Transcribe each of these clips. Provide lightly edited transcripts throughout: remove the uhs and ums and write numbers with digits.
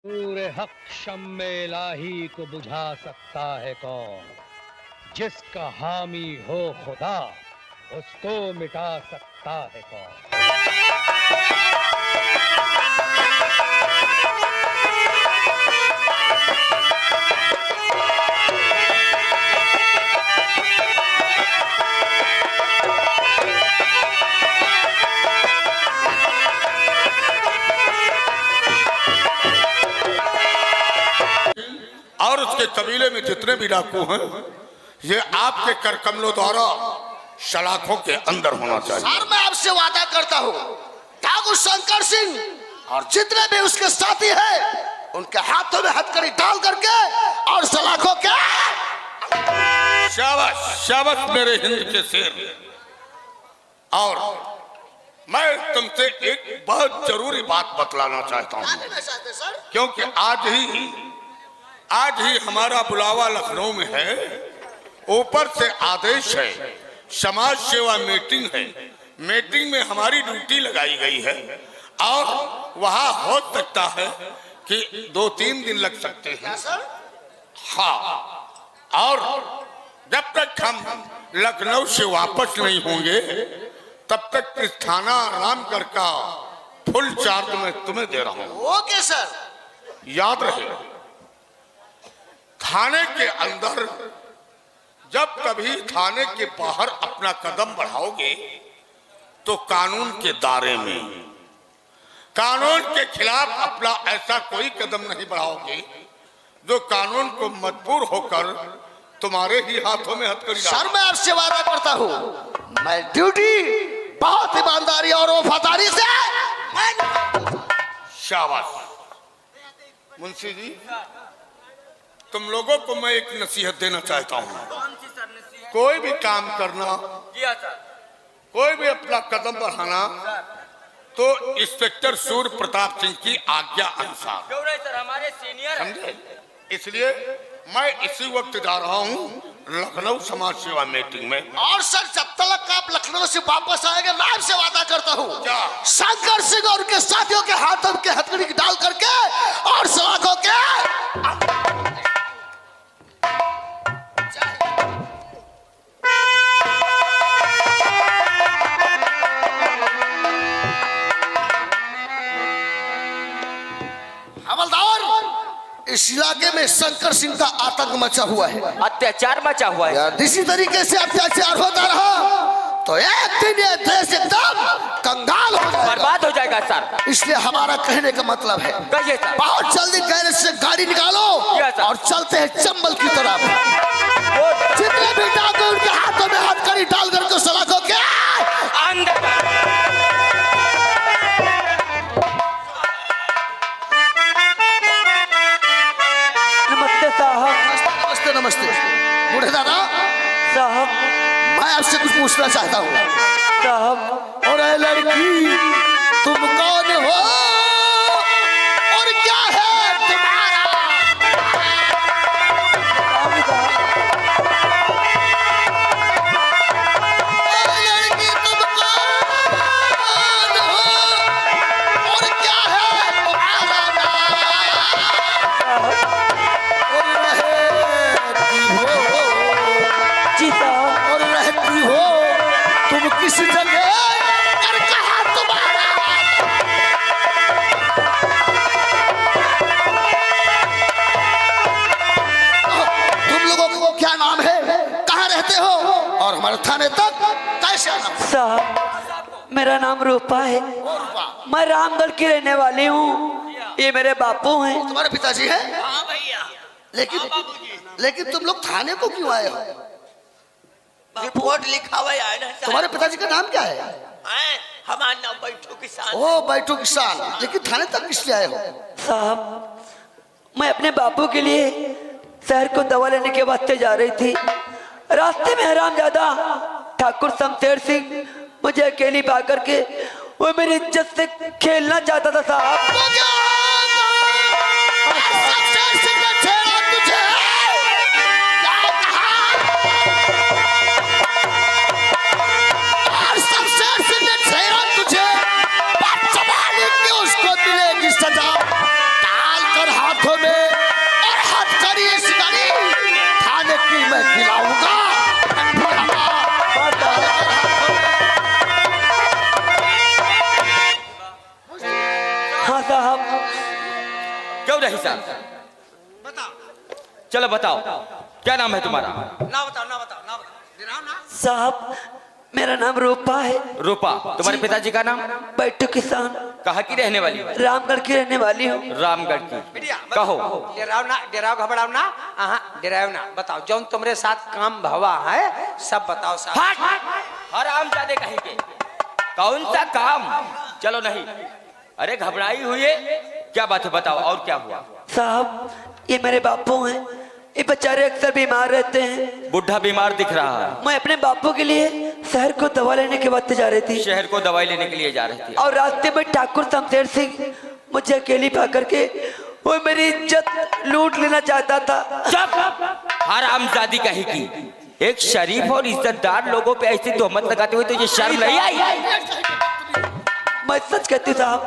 पूरे हक शम्मे इलाही को बुझा सकता है कौन? जिसका हामी हो खुदा उसको मिटा सकता है कौन? और उसके कबीले में जितने भी डाकू हैं ये आपके कर कमलों द्वारा सलाखों के अंदर होना चाहिए। सर मैं आपसे वादा करता हूँ ठाकुर शंकर सिंह और जितने भी उसके साथी हैं उनके हाथों में हथकड़ी डाल करके और सलाखों के। शाबाश शाबाश मेरे हिंद के शेर। और मैं तुमसे एक बहुत जरूरी बात बतलाना चाहता हूँ, क्योंकि आज ही हमारा बुलावा लखनऊ में है। ऊपर से आदेश है, समाज सेवा मीटिंग है। मीटिंग में हमारी ड्यूटी लगाई गई है और वहाँ हो सकता है कि 2-3 दिन लग सकते हैं। हाँ, और जब तक हम लखनऊ से वापस नहीं होंगे तब तक इस थाना रामगढ़ का फुल चार्ज मैं तुम्हें दे रहा हूँ। Okay sir. याद रहे, थाने के अंदर जब कभी थाने के बाहर अपना कदम बढ़ाओगे तो कानून के दायरे में, कानून के खिलाफ अपना ऐसा कोई कदम नहीं बढ़ाओगे जो कानून को मजबूर होकर तुम्हारे ही हाथों में हथकड़ी। सर मैं आपसे वादा करता हूँ मैं ड्यूटी बहुत ईमानदारी और वफादारी से। शाबाश मुंशी जी, तुम लोगों को मैं एक नसीहत देना चाहता हूँ। कोई भी काम करना, कोई भी अपना कदम बढ़ाना तो इंस्पेक्टर सूर्य प्रताप सिंह की आज्ञा अनुसार, हमारे सीनियर समझे? इसलिए मैं इसी वक्त जा रहा हूँ लखनऊ समाज सेवा मीटिंग में। और सर जब तक आप लखनऊ से वापस आएंगे मैं आपसे वादा करता हूँ शंकर सिंह और उनके साथियों के हाथों के हथकड़ी डाल करके और सलाखों के। इस इलाके में शंकर सिंह का आतंक मचा हुआ है, अत्याचार मचा हुआ है। इसी तरीके से अत्याचार होता रहा तो एक दिन ये देश एकदम कंगाल हो जाएगा, बर्बाद हो जाएगा सर। इसलिए हमारा कहने का मतलब है कहिए सर। बहुत जल्दी गैरेज से गाड़ी निकालो और चलते हैं चंबल की तरफ। जितने भी डाकू उनके हाथों में हथकड़ी डाल करके सलाखों के अंदर। नमस्ते नमस्ते बूढ़े दादा साहब, मैं आपसे कुछ पूछना चाहता हूँ साहब। और लड़की तुम कौन हो और क्या है तुम्हारा? लड़की तुम कौन हो और क्या है तुम्हारा नाम? और रहती हो तुम किस जगह और कहाँ तुम्हारा? तुम लोगों को क्या नाम है, कहाँ रहते हो और हमारे थाने तक कैसे आना? साहब मेरा नाम रूपा है, मैं रामगढ़ की रहने वाली हूँ। ये मेरे बापू हैं। तुम्हारे पिताजी हैं? हाँ भैया। लेकिन तुम लोग थाने को क्यों आए हो? रिपोर्ट लिखा हुआ है ना सर। तुम्हारे पिताजी का नाम क्या है? हमारा नाम बैठो किसान। ओ बैठो किसान। लेकिन थाने तक किसलिए आए हो? साहब मैं अपने बापू के लिए शहर को दवा लेने के वास्ते जा रही थी। रास्ते में हरामजादा ठाकुर शमशेर सिंह मुझे अकेली पा करके वो मेरी इज्जत से खेलना चाहता था साहब। सजा डाल कर कि मैं खिलाऊंगा। हाँ साहब। क्यों नहीं साहब? चलो बताओ, क्या नाम है तुम्हारा? ना बताओ ना बताओ ना बताओ, गिराओ ना। साहब मेरा नाम रूपा है। रूपा। तुम्हारे पिताजी का नाम? बैठू किसान। कहाँ की रहने वाली हो? रामगढ़ की रहने वाली हूँ। रामगढ़ की। बिटिया कहो। डराओ ना, डराओ घबराओ ना, डराओ ना। बताओ जौन तुम्हारे साथ काम भवा है सब बताओ साहब। हरामजादे कहेंगे, कौन सा काम? चलो नहीं, अरे घबराई हुई है, क्या बात है बताओ, और क्या हुआ? साहब ये मेरे बापू हैं, ये बेचारे अक्सर बीमार रहते हैं। बुढ़ा बीमार दिख रहा है। मैं अपने बापू के लिए शहर को दवा लेने के वास्ते जा रही थी। शहर को दवाई लेने के लिए जा रही थी और रास्ते में ठाकुर शमशेर सिंह मुझे अकेली पा करके वो मेरी इज्जत लूट लेना चाहता था। चुप! हरामजादी कहेगी, एक शरीफ और इज्जतदार लोगों पे ऐसी तोहमत लगाते हुए तुझे शर्म नहीं आई? मैं सच कहती हूँ साहब।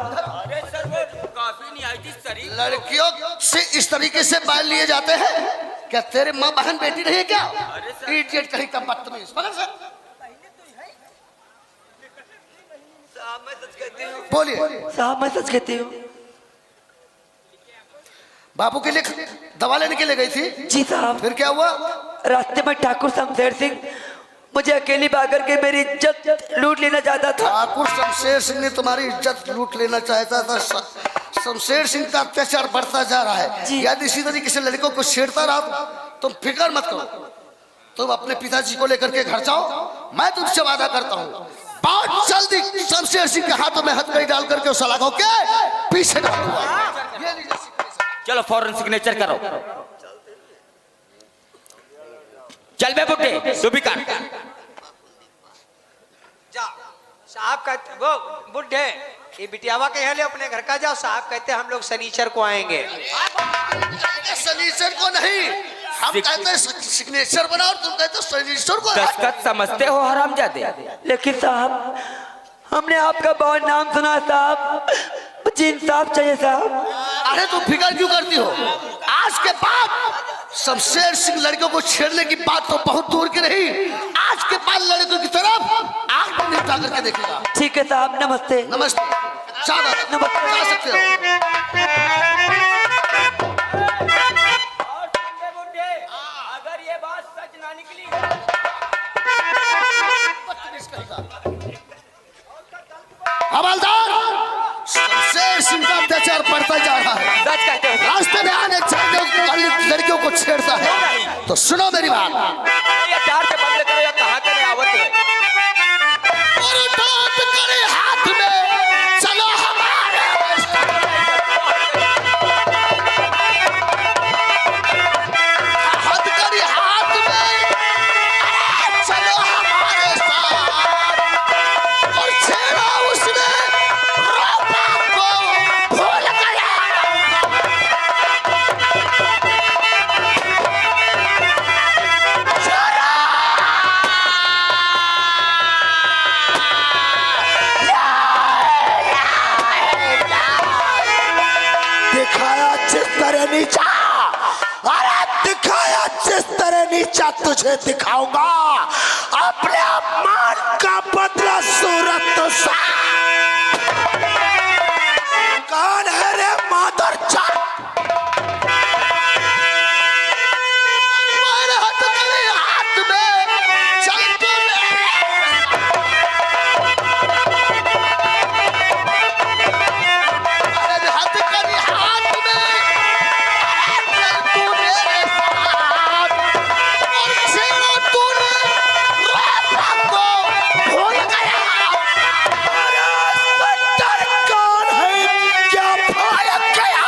लड़कियों से इस तरीके से बाल लिए जाते हैं क्या? तेरे माँ बहन बेटी नहीं है क्या? इडियट कहीं का बदतमीज। बोलिए। साहब मैं सच कहती हूँ। बापू के लिए दवा लेने के लिए गई थी? जी साहब। फिर क्या हुआ? रास्ते में ठाकुर शमशेर सिंह मुझे अकेली पा करके मेरी इज्जत लूट लेना चाहता था। ठाकुर शमशेर सिंह ने तुम्हारी इज्जत लूट लेना चाहता था। शमशेर सिंह का अत्याचार बढ़ता जा रहा है। यदि इसी तरीके से लड़कों को छेड़ता रहा तुम फिक्र मत करो, तुम अपने पिताजी को लेकर के घर जाओ। मैं तुमसे वादा करता हूँ बहुत जल्दी शमशेर सिंह के हाथों में हथकड़ी डाल करके उस सलाखों के पीछे डालूंगा। चलो फौरन सिग्नेचर करो। चल बे बुड्ढे, तू भी काट। जाओ साहब कहते वो बुढ़े ये बिटियावा के ले अपने घर का जाओ। साहब कहते हम लोग शनिचर को आएंगे। शनिचर को नहीं, हम कहते हैं सिग्नेचर बनाओ, तुम कहते हो शनिचर को। दस्तखत समझते हो हरामजादे? लेकिन साहब हमने आपका बहुत नाम सुना साहब, मुझे इंसाफ चाहिए साहब। अरे तुम फिक्र क्यों करती हो? आज के बाद शमशेर सिंह लड़कियों को छेड़ने की बात तो बहुत दूर की रही, आज के बाद लड़कियों की तरफ आंख नहीं उठा करके देखेगा। ठीक है साहब, नमस्ते। नमस्ते। जा सकते हो। अगर ये बात सच ना निकली, हवलदार शमशेर सिंह का अत्याचार बढ़ता जा रहा है। सच कहते हो? रास्ते में आने जाने लड़कियों को छेड़ता है। तो सुनो मेरी बात, ये प्यार से बंद करो या कहाँ करे आवत है। करे हाथ में चलो हमारे हथकड़ी हाथ में चलो हमारे साथ और छेड़ा उसने रूपा को भूल गया। दिखाया जिस तरह नीचा, अरे दिखाया जिस तरह नीचा तुझे दिखाऊंगा। अपने अपमान का बदला सूरत तो कौन है रे मादर जात? हाथ में चल तू हथकड़ी हाथ में चल तू मेरे साथ और छेड़ो तूने रूपा को भूल गया। अरे डर कौन है क्या भाग गया?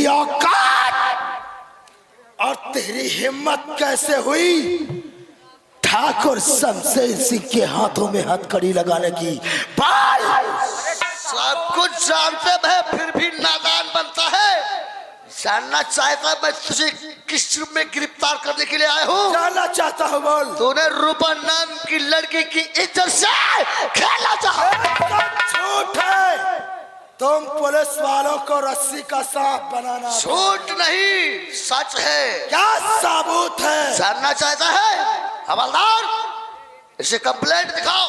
तेरी औकात और तेरी हिम्मत कैसे हुई ठाकुर शमशेर सिंह के हाथों में हथकड़ी लगाने की? सब कुछ जानते हैं फिर भी नादान बनता है। जानना चाहता मैं तुझे किस रूप में गिरफ्तार करने के लिए आया हूँ? जानना चाहता हूँ, बोल। तूने रूपा नाम की लड़की की इज्जत से खेलना चाहा। झूठ है। तुम पुलिस वालों को रस्सी का सांप बनाना। झूठ नहीं, सच है। क्या सबूत है? जानना चाहता है? हवलदार, इसे कंप्लेंट दिखाओ।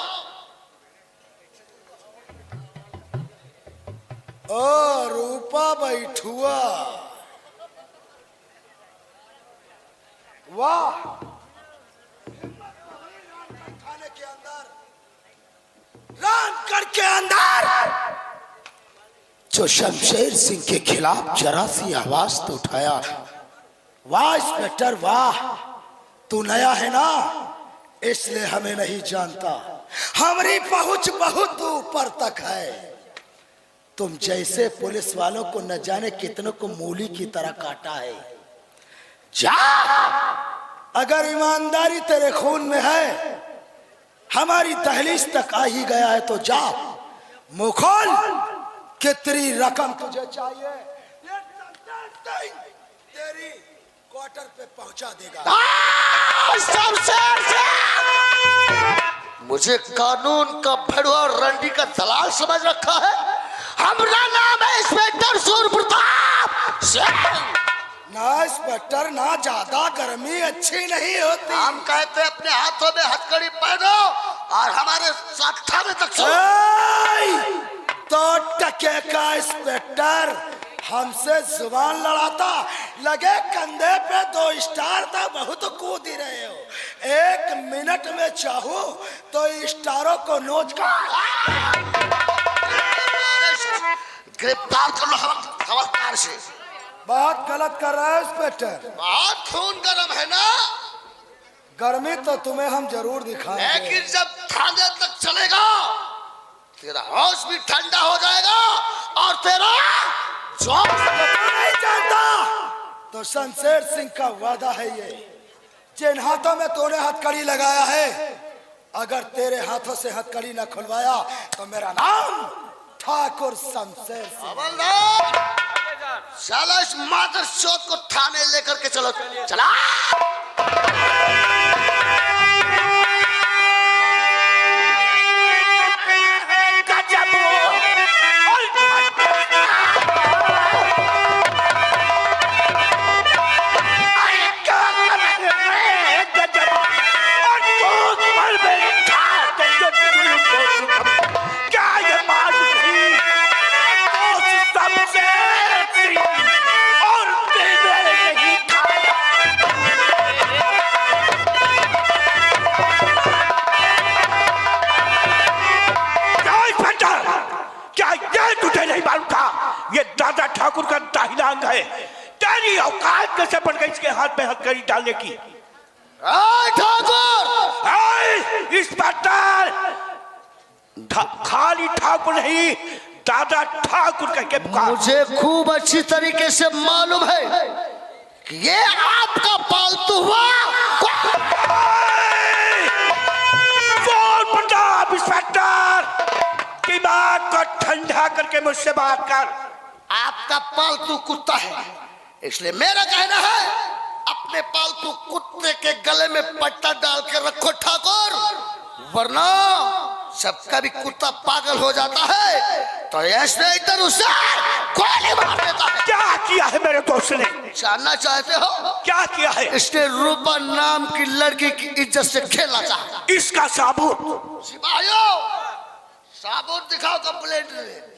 ओ रूपा बैठुआ, वाह। थाने के अंदर, रामगढ़ के अंदर जो शमशेर सिंह के खिलाफ जरा सी आवाज तो उठाया। वाह इंस्पेक्टर वाह, तू नया है ना इसलिए हमें नहीं जानता। हमारी पहुंच बहुत ऊपर तक है। तुम जैसे पुलिस वालों को न जाने कितनों को मूली की तरह काटा है। जा, अगर ईमानदारी तेरे खून में है, हमारी दहलीज तक आ ही गया है तो जा, मुंह खोल। कितनी रकम तुझे चाहिए? तेरी क्वार्टर पे पहुंचा देगा। मुझे कानून का भड़वा और रंडी का दलाल समझ रखा है? हमारा नाम है इंस्पेक्टर सूर्य प्रताप सिंह। ना इंस्पेक्टर, ना ज्यादा गर्मी अच्छी नहीं होती। हम कहते अपने हाथों में हथकड़ी पहनो और हमारे साथ थाने तक चलो। तो टके का इंस्पेक्टर हमसे जुबान लड़ाता, लगे कंधे पे 2 स्टार था, बहुत कूद ही रहे हो। 1 मिनट में चाहो तो स्टारों को नोच कर गिरफ्तार कर लो हवलदार से। बहुत गलत कर रहा है इंस्पेक्टर। बहुत खून गर्म है ना? गर्मी तो तुम्हें हम जरूर दिखाएंगे, लेकिन जब थाने तक चलेगा तेरा होश भी ठंडा हो जाएगा और तेरा जोश नहीं जानता तो शमशेर सिंह का वादा है ये, जिन हाथों में तूने हथकड़ी लगाया है, अगर तेरे हाथों से हथकड़ी न खुलवाया तो मेरा नाम ठाकुर शमशेर सिंह। चलो इस मादर चौथ को थाने लेकर के चलो। चला दादा ठाकुर का दाहिना अंग है। तेरी औकात कैसे पड़ गई इसके हाथ में हथकड़ी डालने की? ठाकुर! इंस्पेक्टर! खाली ठाकुर नहीं, दादा ठाकुर कह के पुकार। मुझे खूब अच्छी तरीके से मालूम है कि ये आपका पालतू हुआ। प्रताप इंस्पेक्टर, दिमाग को ठंडा करके मुझसे बात कर। आपका पालतू कुत्ता है, इसलिए मेरा कहना है अपने पालतू कुत्ते के गले में पट्टा डाल के रखो ठाकुर, वरना सबका भी कुत्ता पागल हो जाता है तो ऐसे इधर उसे गोली मार देता है। क्या किया है मेरे दोस्त ने? जानना चाहते हो? क्या किया है? इसने रूपा नाम की लड़की की इज्जत से खेलना चाहा। इसका साबुत? सिपाहियों, साबुत दिखाओ कंप्लेंट में।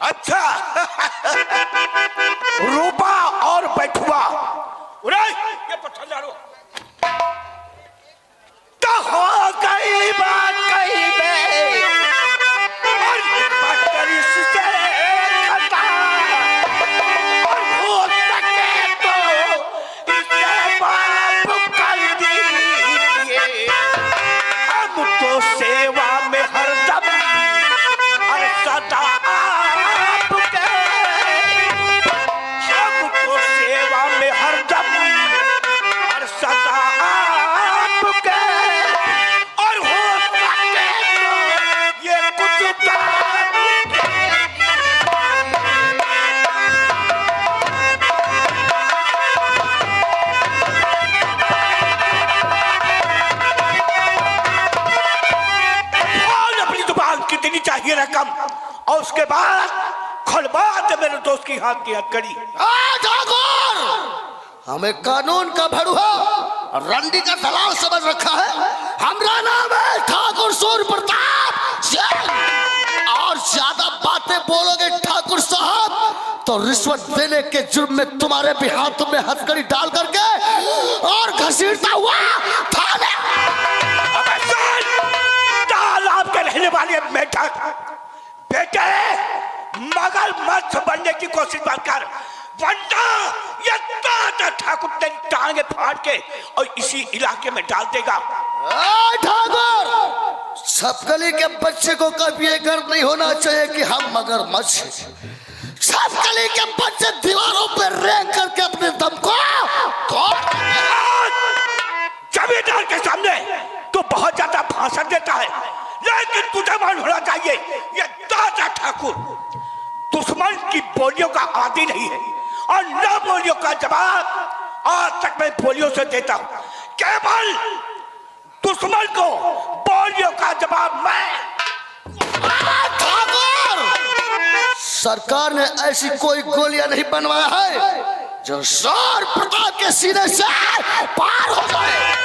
अच्छा रूपा और बैठुआ, ये पत्थर डालो। तो हो गई बात कही में और इससे खता, और हो सके तो इसे बाप कर दीजिए। हम तो की चाहिए रकम और उसके बाद खुलवा दे मेरे दोस्त की हाथ की हथकड़ी। ठाकुर, हमें कानून का भड़ुआ रंडी का दलाल समझ रखा है। हमारा नाम है ठाकुर सूर्य प्रताप सिंह, और ज्यादा बातें बोलोगे ठाकुर साहब तो रिश्वत देने के जुर्म में तुम्हारे भी हाथों में हथकड़ी डाल करके और घसीटता हुआ थाने। तालाब के रहने वाले मेढक बेटे, मगर मत बनने की कोशिश मत कर, वरना ये दादा ठाकुर तेरी टांगे फाड़ के और इसी इलाके में डाल देगा। ठाकुर, छपकली के बच्चे को कभी ये गर्व नहीं होना चाहिए कि हम मगरमच्छ हैं। छपकली के बच्चे दीवारों पर रेंग करके अपने दम को जमींदार के सामने तू बहुत ज्यादा भाषण देता है, लेकिन तुझे मालूम होना चाहिए ये दादा ठाकुर दुश्मन की बोलियों का आदी नहीं है, और न बोलियों का जवाब आज तक मैं बोलियों से देता हूं। केवल दुश्मन को बोलियों का जवाब मैं। ठाकुर, सरकार ने ऐसी कोई गोलियां नहीं बनवाया है जो सौर प्रताप के सीने से पार हो जाए।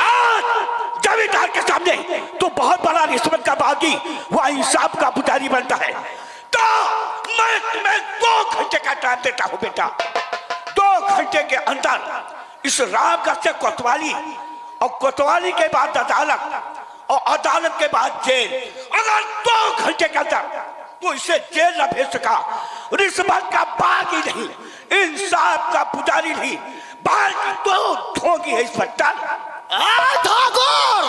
जमींदार के सामने तो बहुत बड़ा रिश्वत का बागी वह इंसाफ का पुजारी बनता है, तो मैं तुम्हें 2 घंटे का टाइम देता हूं बेटा। 2 घंटे के अंदर इस रामगढ़ से कोतवाली और कोतवाली के बाद अदालत और अदालत के बाद जेल, अगर 2 घंटे के अंदर तो इसे जेल न भेज सका, रिश्वत का बागी नहीं, इंसाफ का पुजारी नहीं, बाहर की तो ठोगी है इस पर टाल। ठाकुर,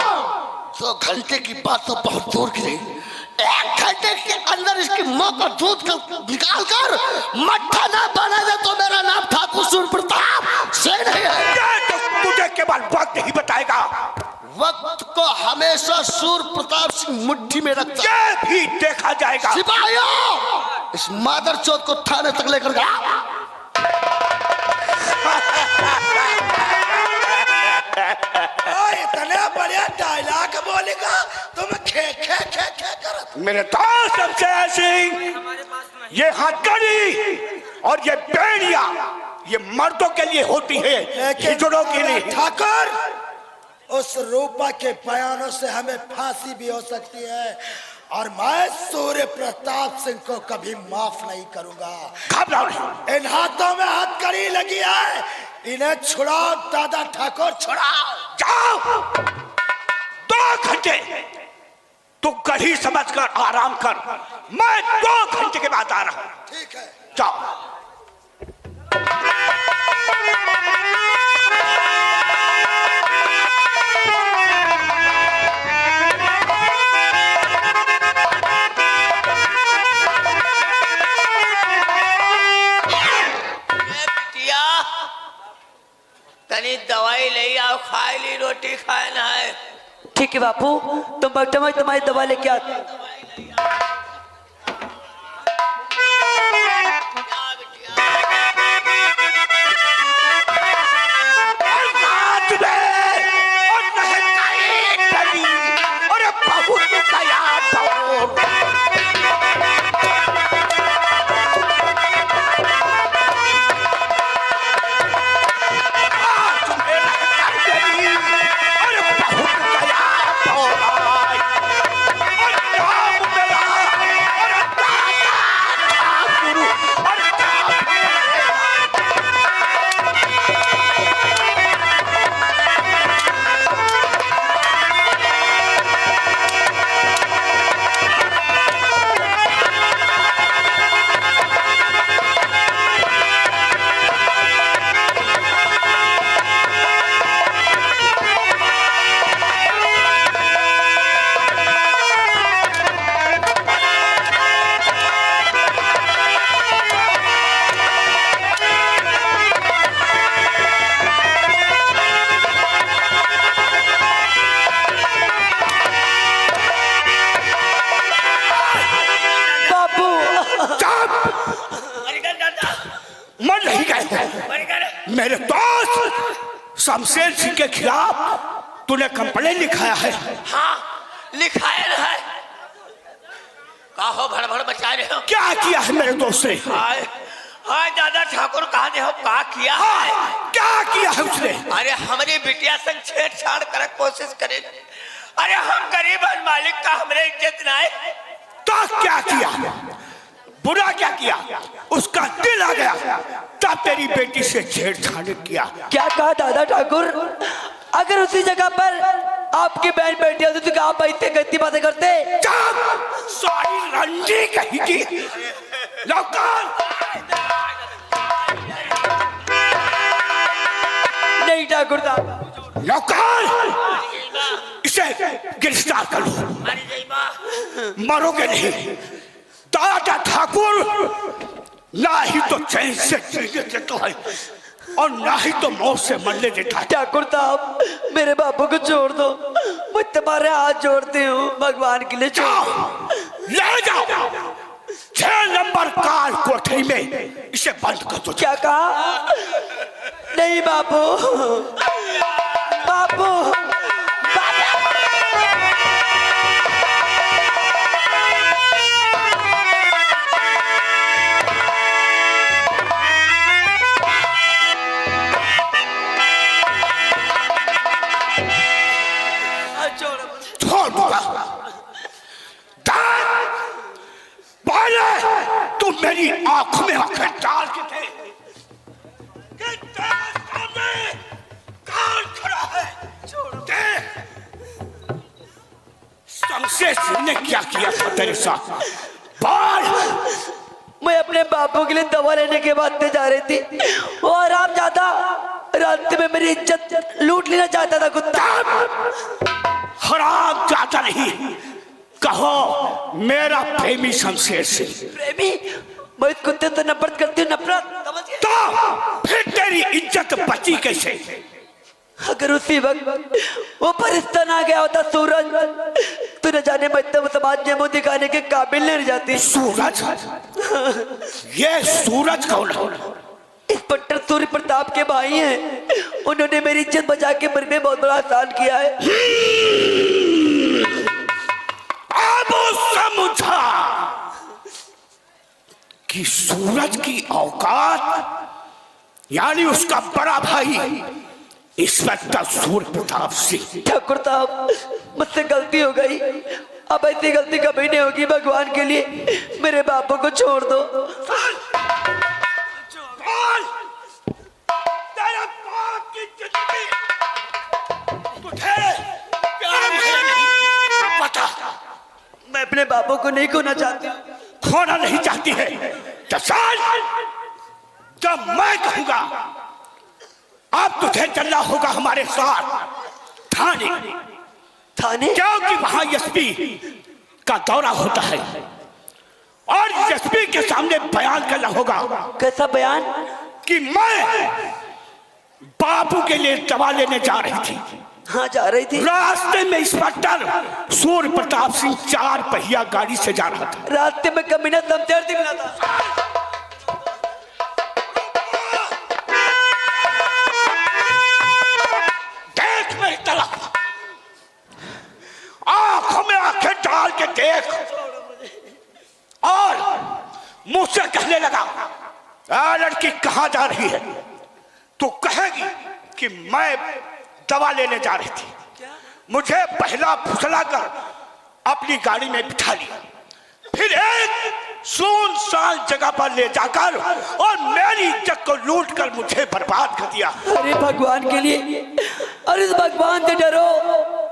2 घंटे की बात तो बहुत दूर की रही, 1 घंटे के अंदर इसकी मां का दूध निकाल कर मट्ठा ना बना दे तो मेरा नाम ठाकुर सूर्य प्रताप से नहीं है। तो तुझे केवल वक्त ही बताएगा। वक्त को हमेशा सूर्य प्रताप सिंह मुट्ठी में रखता, ये भी देखा जाएगा। सिपाहियों, इस मादर चौथ को थाने तक लेकर गया। इतना बढ़िया डायलॉग बोलेगा तुम खे खे खे खे कर। मेरे दोस्त शमशेर सिंह, ये हथकड़ी और ये बेड़िया ये मर्दों के लिए होती है, हिजड़ों के लिए। ठाकुर, उस रूपा के बयानों से हमें फांसी भी हो सकती है, और मैं सूर्य प्रताप सिंह को कभी माफ नहीं करूंगा। घबराओ नहीं। इन हाथों में हथकड़ी लगी है, इन्हें छुड़ाओ दादा ठाकुर, छुड़ाओ। जाओ, 2 घंटे तू कहीं समझ कर आराम कर, मैं 2 घंटे के बाद आ रहा हूं। ठीक है, जाओ। तनी दवाई ले आओ, खाए ली रोटी खाना है। ठीक है बापू, तुम वक्त में तुम्हारी दवा लेके आते। अरे बहुत मेरे दोस्त शमशेर सिंह के खिलाफ तूने कंप्लेन लिखाया है? हाँ लिखाया है। का हो भड़बड़ बचा रहे हो? क्या किया है मेरे दोस्त ने? हाय हाय दादा ठाकुर कहा दे हो का किया है? क्या किया है उसने? अरे हमारी बिटिया संग छेड़छाड़ कर कोशिश करे। अरे हम गरीब हैं, मालिक का हमरे इज्जत ना है। तो क्या किया? बुरा क्या किया? उसका दिल आ गया तब तेरी बेटी से छेड़छाड़ किया। क्या कहा दादा ठाकुर? अगर उसी जगह पर आपकी बहन बैठी होती तो क्या आप इतने गंदी बातें करते? सॉरी रंडी कहीं की लौकर। नहीं ठाकुर साहब, लौकर इसे गिरफ्तार कर लो। मरोगे नहीं। दादा ठाकुर ना ही तो चैन से जीने देता है और ना ही तो मौत से मरने देता है। ठाकुर साहब मेरे बापू को छोड़ दो, मैं तुम्हारे हाथ जोड़ती हूँ, भगवान के लिए छोड़। ले जाओ 6 नंबर कार कोठरी में इसे बंद कर दो। क्या कहा? नहीं बापू, बापू, छोड़ दूंगा। तुम मेरी आंखों में आंखें डाल के थे कि तेरे सामने कौन खड़ा है? शमशेर सिंह ने क्या किया था तेरे साथ? बोल। मैं अपने बापू के लिए दवा लेने के बाद जा रही थी और आप ज्यादा रास्ते में मेरी इज्जत लूट लेना चाहता था कुत्ता। हराम जाता नहीं, कहो मेरा प्रेमी शमशेर सिंह। प्रेमी? मैं इस कुत्ते से नफरत करती हूँ, नफरत। तो फिर तेरी इज्जत बची कैसे? अगर उसी वक्त वो परिस्थिति आ गया होता सूरज, तो न जाने मैं तब समाज में मुंह दिखाने के काबिल नहीं जाती। सूरज? ये सूरज कौन है? इस पट्टर सूर्य प्रताप के भाई हैं, उन्होंने मेरी इज्जत बचा के मेरे में बहुत बड़ा एहसान किया है। अब समझा कि सूरज की औकात यानी उसका बड़ा भाई इंस्पेक्टर सूर्य प्रताप सिंह। ठाकुर साहब मुझसे गलती हो गई, अब ऐसी गलती कभी नहीं होगी। भगवान के लिए मेरे बापू को छोड़ दो। तेरे बाप की जिंदगी तुझे प्यार नहीं पता। मैं अपने बापू को नहीं खोना चाहती। खोना नहीं चाहती है तो चल, जब मैं कहूंगा अब तुझे चलना होगा हमारे साथ थाने। थाने? क्योंकि वहां एसपी का दौरा होता है और एसपी के सामने बयान करना होगा। कैसा बयान? कि मैं बाबू के लिए दवा लेने जा रही थी। हाँ जा रही थी। रास्ते में इंस्पेक्टर सूर्य प्रताप सिंह 4 पहिया गाड़ी से जा रहा था। रास्ते में कमीना शमशेर सिंह मिला था। देख मेरी तरफ, आंखों में आंखें डाल के देख और मुझसे कहने लगा लड़की कहाँ जा रही है? तो कहेगी कि मैं दवा लेने जा रही थी। मुझे पहला फुसला कर अपनी गाड़ी में बिठा लिया, फिर एक सुनसान जगह पर ले जाकर और मेरी इज्जत को लूट कर मुझे बर्बाद कर दिया। अरे भगवान के लिए, अरे भगवान से डरो,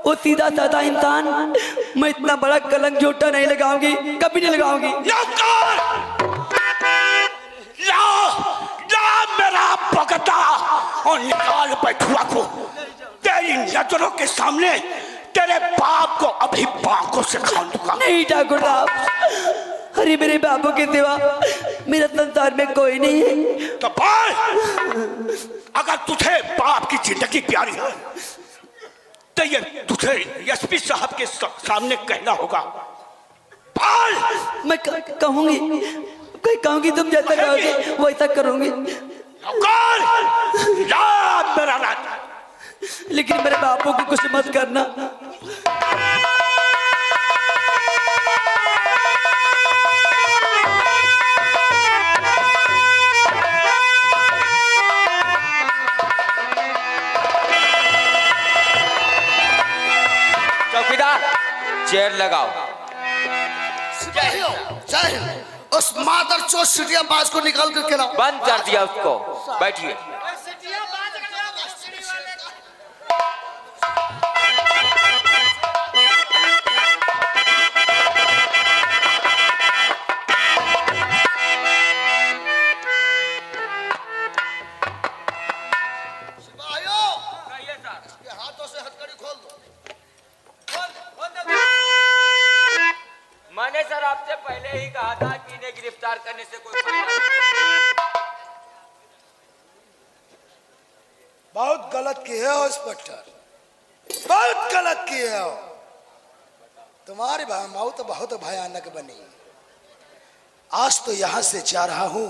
वो सीधा साधा इंसान। मैं इतना बड़ा कलंक झूठा नहीं लगाऊंगी, कभी नहीं लगाऊंगी। मेरा भगता और निकाल बैठुआ को। तेरी नजरों के सामने तेरे बाप को अभी बांकों से खान दूंगा। नहीं ठाकुर साहब, अरे मेरे बाबू के सिवा मेरे संसार में कोई नहीं है। तो बोल, अगर तुझे बाप की जिंदगी प्यारी है तो ये तुझे एसपी साहब के सामने कहना होगा। बोल। मैं कहूंगी, कहूंगी, तुम जैसा कहोगे वैसा करूंगी। मेरा राज, लेकिन मेरे बापू को कुछ मत करना। शेर लगाओ। सिपाहियों, जय हिंद। उस मादर चोट सिटिया बाज को निकाल करके लाओ। बंद कर दिया उसको, बैठिए। सिपाहियों, इसके हाथों से हथकड़ी खोल दो। मैंने सर आपसे पहले ही कहा था कि इन्हें गिरफ्तार करने से कोई फायदा नहीं। बहुत गलत किए हो इंस्पेक्टर, बहुत गलत किए हो। तुम्हारी मौत बहुत भयानक बनी। आज तो यहां से जा रहा हूं,